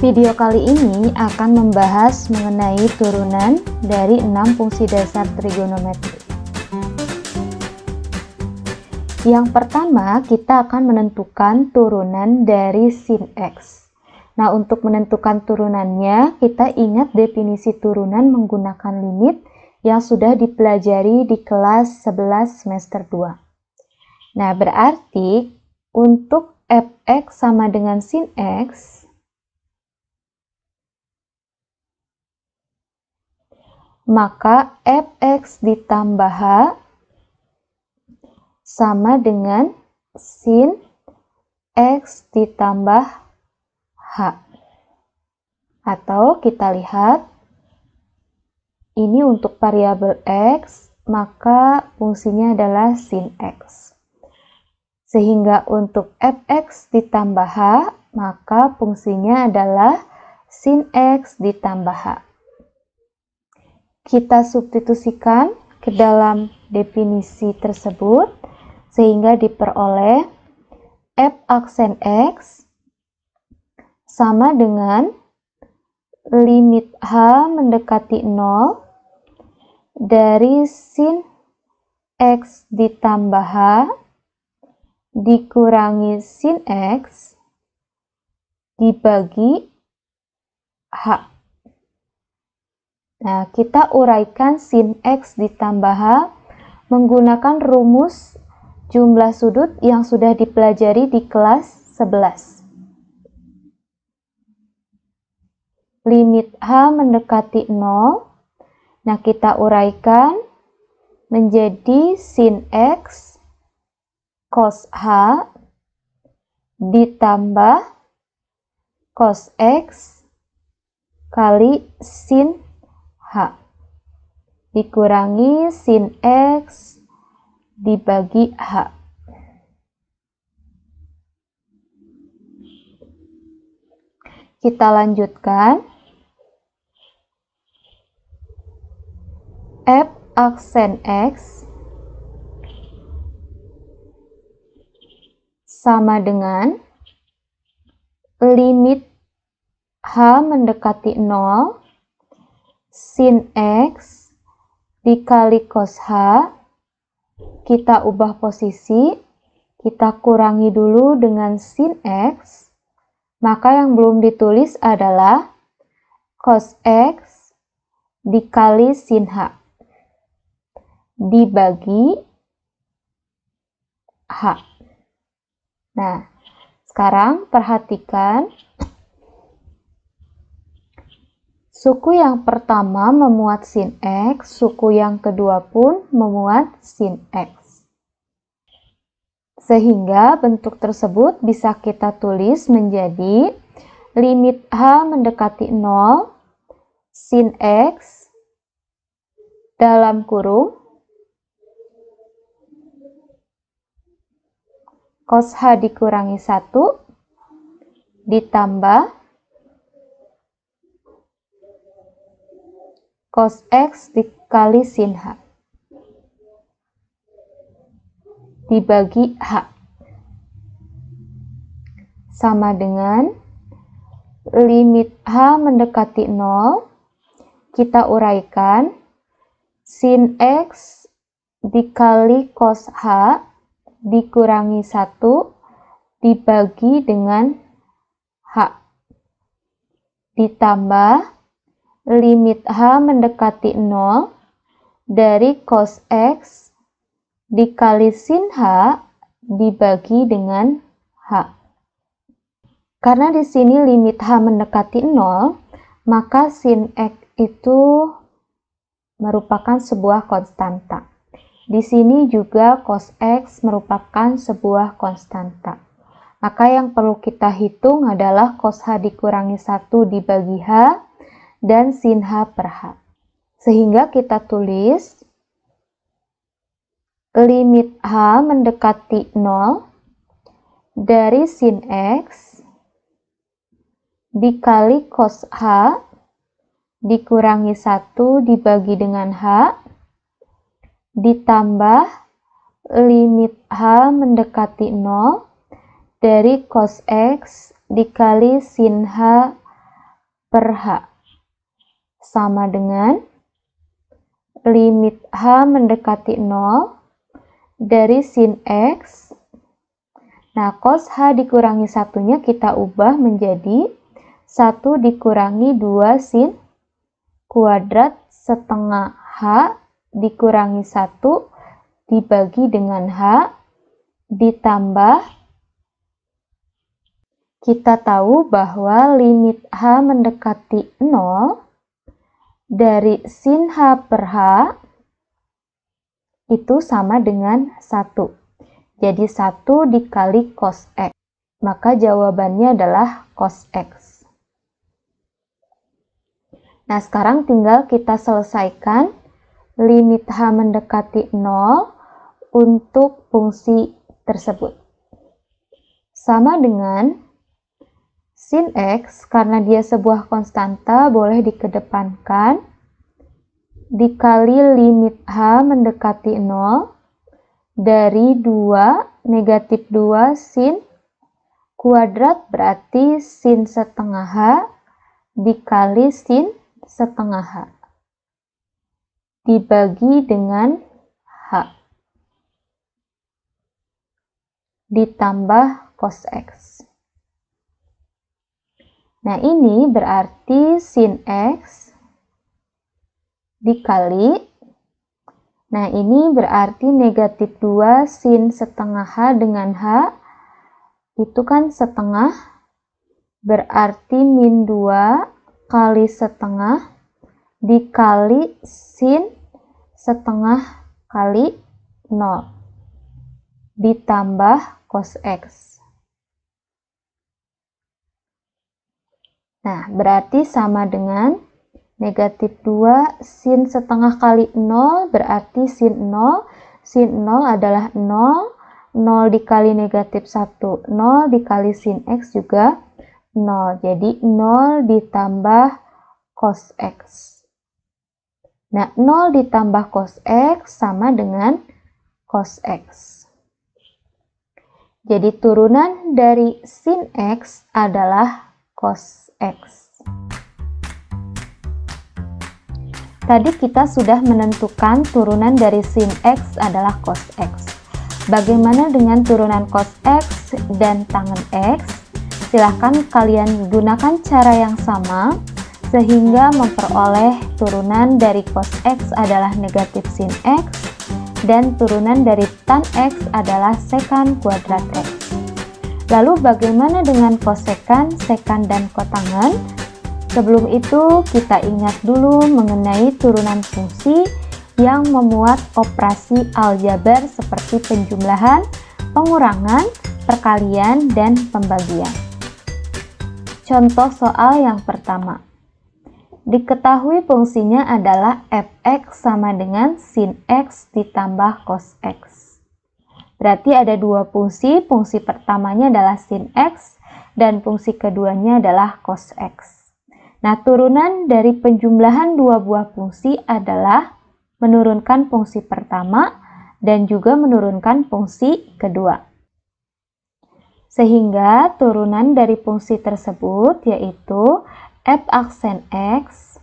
Video kali ini akan membahas mengenai turunan dari 6 fungsi dasar trigonometri. Yang pertama, kita akan menentukan turunan dari sin X. Nah, untuk menentukan turunannya, kita ingat definisi turunan menggunakan limit yang sudah dipelajari di kelas 11 semester 2. Nah, berarti untuk fx sama dengan sin X, maka fx ditambah h sama dengan sin x ditambah h. Atau kita lihat, ini untuk variabel x, maka fungsinya adalah sin x. Sehingga untuk fx ditambah h, maka fungsinya adalah sin x ditambah h. Kita substitusikan ke dalam definisi tersebut, sehingga diperoleh f aksen x sama dengan limit h mendekati 0 dari sin x ditambah h dikurangi sin x dibagi h. Nah, kita uraikan sin x ditambah h menggunakan rumus jumlah sudut yang sudah dipelajari di kelas 11. Limit h mendekati 0, nah kita uraikan menjadi sin x cos h ditambah cos x kali sin h dikurangi sin x dibagi h. Kita lanjutkan. F aksen x sama dengan limit h mendekati 0 sin x dikali cos h. Kita ubah posisi, kita kurangi dulu dengan sin x, maka yang belum ditulis adalah cos x dikali sin h dibagi h. Nah, sekarang perhatikan, suku yang pertama memuat sin x, suku yang kedua pun memuat sin x. Sehingga bentuk tersebut bisa kita tulis menjadi limit h mendekati 0 sin x dalam kurung cos h dikurangi 1 ditambah cos x dikali sin h dibagi h sama dengan limit h mendekati 0, kita uraikan sin x dikali cos h dikurangi 1 dibagi dengan h ditambah limit h mendekati 0 dari cos x dikali sin h dibagi dengan h. Karena di sini limit h mendekati 0, maka sin x itu merupakan sebuah konstanta. Di sini juga cos x merupakan sebuah konstanta. Maka yang perlu kita hitung adalah cos h dikurangi 1 dibagi h dan sin h per h. Sehingga kita tulis limit h mendekati 0 dari sin x dikali cos h dikurangi 1 dibagi dengan h ditambah limit h mendekati 0 dari cos x dikali sin h per H sama dengan limit H mendekati 0 dari sin X. Nah, cos H dikurangi satunya kita ubah menjadi 1 dikurangi 2 sin kuadrat setengah H dikurangi 1 dibagi dengan H ditambah, kita tahu bahwa limit H mendekati 0 dari sin H per H itu sama dengan 1. Jadi 1 dikali cos X. Maka jawabannya adalah cos X. Nah, sekarang tinggal kita selesaikan limit H mendekati 0 untuk fungsi tersebut. Sama dengan sin X, karena dia sebuah konstanta, boleh dikedepankan, dikali limit H mendekati 0 dari 2 negatif 2 sin kuadrat berarti sin setengah H dikali sin setengah H dibagi dengan H ditambah cos X. Nah, ini berarti sin X dikali, nah ini berarti negatif 2 sin setengah H dengan H, itu kan setengah, berarti min 2 kali setengah dikali sin setengah kali 0 ditambah cos X. Nah, berarti sama dengan negatif 2 sin setengah kali 0 berarti sin 0. Sin 0 adalah 0. 0 dikali negatif 1, 0 dikali sin X juga 0. Jadi 0 ditambah cos X. Nah, 0 ditambah cos X sama dengan cos X. Jadi turunan dari sin X adalah cos X. Tadi kita sudah menentukan turunan dari sin X adalah cos X. Bagaimana dengan turunan cos X dan tangen X? Silahkan kalian gunakan cara yang sama sehingga memperoleh turunan dari cos X adalah negatif sin X dan turunan dari tan X adalah sekan kuadrat X. Lalu bagaimana dengan kosekan, sekan, dan kotangen? Sebelum itu kita ingat dulu mengenai turunan fungsi yang memuat operasi aljabar seperti penjumlahan, pengurangan, perkalian, dan pembagian. Contoh soal yang pertama. Diketahui fungsinya adalah fx sama dengan sin x ditambah cos x. Berarti ada dua fungsi pertamanya adalah sin x dan fungsi keduanya adalah cos x. Nah, turunan dari penjumlahan dua buah fungsi adalah menurunkan fungsi pertama dan juga menurunkan fungsi kedua. Sehingga turunan dari fungsi tersebut yaitu f aksen x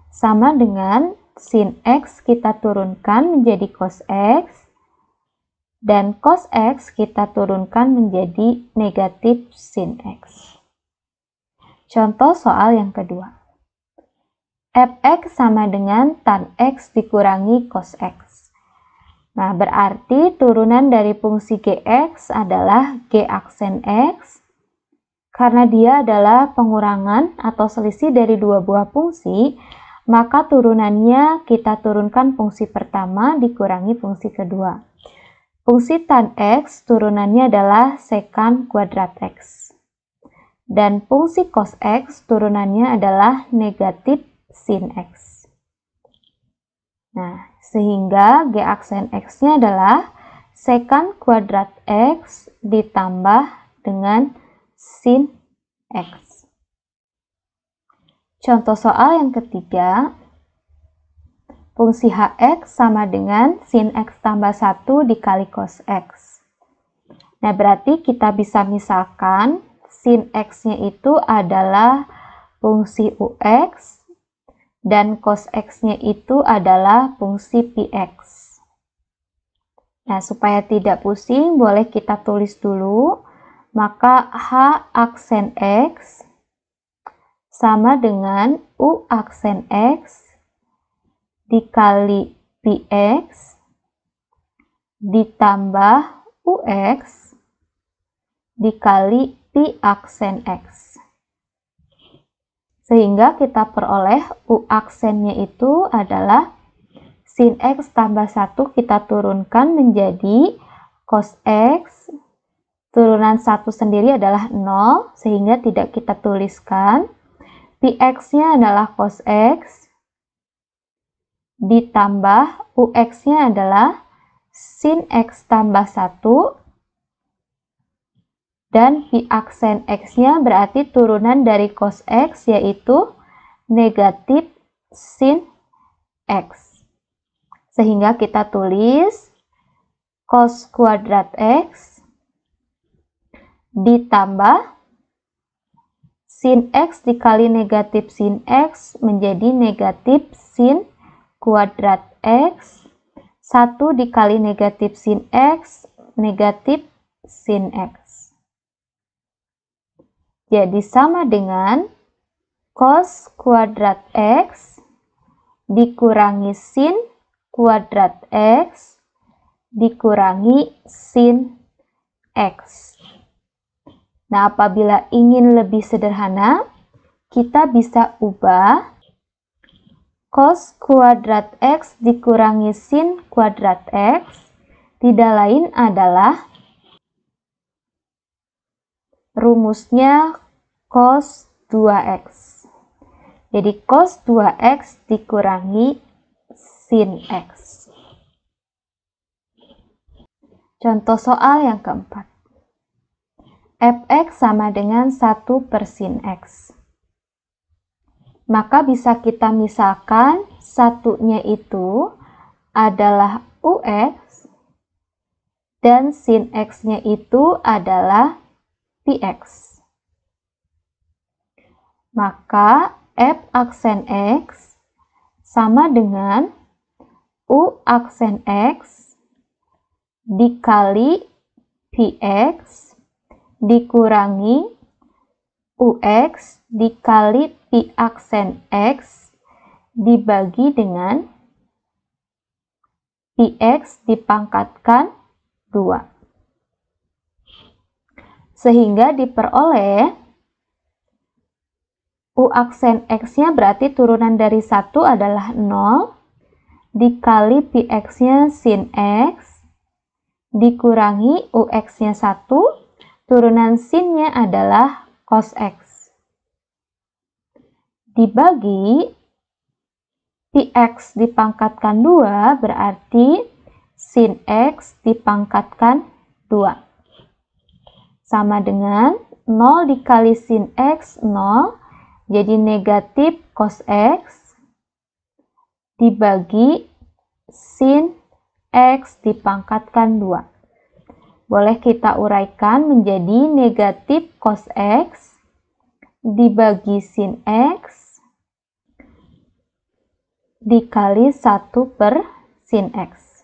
sama dengan sin x kita turunkan menjadi cos x dan cos x kita turunkan menjadi negatif sin x. Contoh soal yang kedua. Fx sama dengan tan x dikurangi cos x. Nah, berarti turunan dari fungsi gx adalah g aksen x. Karena dia adalah pengurangan atau selisih dari dua buah fungsi, maka turunannya kita turunkan fungsi pertama dikurangi fungsi kedua. Fungsi tan x turunannya adalah sekan kuadrat x. Dan fungsi cos x turunannya adalah negatif sin x. Nah, sehingga g aksen x-nya adalah sekan kuadrat x ditambah dengan sin x. Contoh soal yang ketiga. Fungsi hx sama dengan sin x tambah 1 dikali cos x. Nah, berarti kita bisa misalkan sin x-nya itu adalah fungsi UX dan cos X-nya itu adalah fungsi PX. Nah, supaya tidak pusing, boleh kita tulis dulu. Maka H aksen X sama dengan U aksen X dikali PX ditambah UX dikali P aksen X. Sehingga kita peroleh U aksennya itu adalah sin X tambah 1 kita turunkan menjadi cos X. Turunan 1 sendiri adalah 0, sehingga tidak kita tuliskan. PX-nya adalah cos X, ditambah UX-nya adalah sin X tambah 1, dan P aksen X-nya berarti turunan dari cos X, yaitu negatif sin X. Sehingga kita tulis cos kuadrat X ditambah sin X dikali negatif sin X menjadi negatif sin kuadrat X. 1 dikali negatif sin X, negatif sin X. Jadi sama dengan cos kuadrat X dikurangi sin kuadrat X dikurangi sin X. Nah, apabila ingin lebih sederhana, kita bisa ubah cos kuadrat X dikurangi sin kuadrat X tidak lain adalah rumusnya cos 2X. Jadi cos 2X dikurangi sin X. Contoh soal yang keempat. Fx sama dengan 1 per sin X. Maka bisa kita misalkan satunya itu adalah UX dan sin X-nya itu adalah PX. Maka F aksen X sama dengan U aksen X dikali PX dikurangi UX dikali P aksen X dibagi dengan PX dipangkatkan 2. Sehingga diperoleh U aksen X-nya berarti turunan dari 1 adalah 0 dikali PX-nya sin X dikurangi UX-nya 1, turunan sin-nya adalah cos X. Dibagi PX dipangkatkan 2 berarti sin X dipangkatkan 2. Sama dengan 0 dikali sin X, 0. Jadi negatif cos X dibagi sin X dipangkatkan 2. Boleh kita uraikan menjadi negatif cos X dibagi sin X dikali 1 per sin X.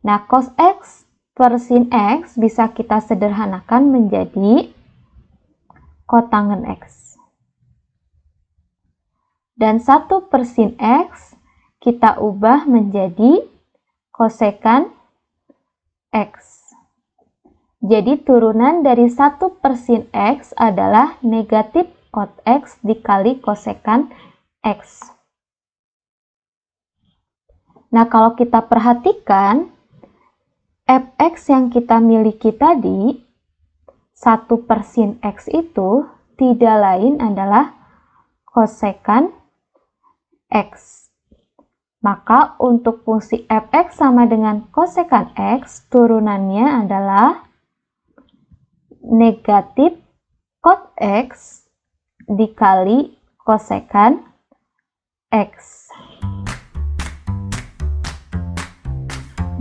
Nah, cos X per sin X bisa kita sederhanakan menjadi kotangen X. Dan 1 per sin X kita ubah menjadi kosekan X. Jadi turunan dari 1 per sin X adalah negatif cot X dikali kosekan X. Nah, kalau kita perhatikan Fx yang kita miliki tadi 1 per sin X itu tidak lain adalah kosekan X. Maka untuk fungsi Fx sama dengan kosekan X, turunannya adalah negatif cot X dikali kosekan X.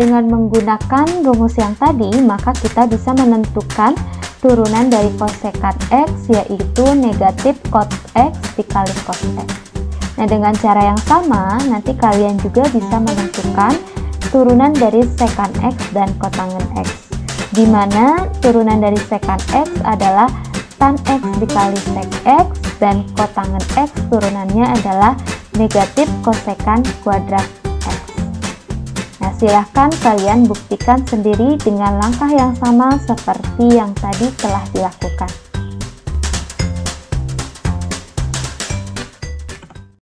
Dengan menggunakan rumus yang tadi, maka kita bisa menentukan turunan dari kosekan X, yaitu negatif cos X dikali cos X. Nah, dengan cara yang sama, nanti kalian juga bisa menentukan turunan dari sekan X dan kotangen X, di mana turunan dari sekan X adalah tan X dikali sek X, dan kotangen X turunannya adalah negatif kosekan kuadrat X. Nah, silahkan kalian buktikan sendiri dengan langkah yang sama seperti yang tadi telah dilakukan.